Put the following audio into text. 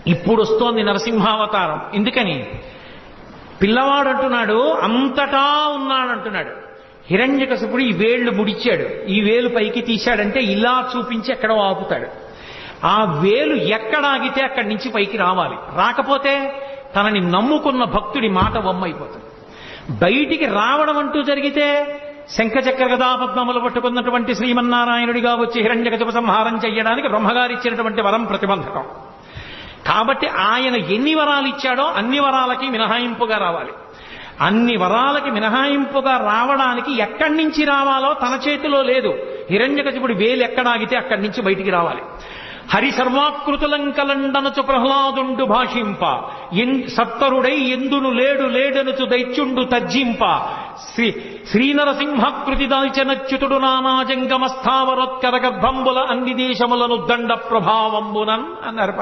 ఇప్పుడు వస్తోంది నరసింహావతారం. ఎందుకని? పిల్లవాడు అంటున్నాడు అంతటా ఉన్నాడంటున్నాడు. హిరణ్యకశిపుడు ఈ వేళ్లు ముడిచాడు, ఈ వేలు పైకి తీశాడంటే ఇలా చూపించి ఎక్కడో ఆపుతాడు. ఆ వేలు ఎక్కడ ఆగితే అక్కడి నుంచి పైకి రావాలి. రాకపోతే తనని నమ్ముకున్న భక్తుడి మాట వమ్మైపోతుంది. బయటికి రావడం అంటూ జరిగితే శంఖచక్ర గదాపద్మములు పట్టుకున్నటువంటి శ్రీమన్నారాయణుడిగా వచ్చి హిరణ్యకశిప సంహారం చెయ్యడానికి బ్రహ్మగారు ఇచ్చినటువంటి వరం ప్రతిబంధకం. కాబట్టి ఆయన ఎన్ని వరాలు ఇచ్చాడో అన్ని వరాలకి మినహాయింపుగా రావాలి. అన్ని వరాలకి మినహాయింపుగా రావడానికి ఎక్కడి నుంచి రావాలో తన చేతిలో లేదు. హిరణ్యకశిపుడి వేలు ఎక్కడాగితే అక్కడి నుంచి బయటికి రావాలి. హరి సర్వాకృతులంకలండనచు ప్రహ్లాదుండు భాషింప, సత్తరుడై ఎందును లేడు లేడనుచు దైత్యుండు తర్జింప, శ్రీనరసింహకృతి దాల్చనచ్యుతుడు నానాజంగమస్థావరోత్కర గర్భంబుల అన్ని దేశములను దండ ప్రభావంబునన్ అన్నారు.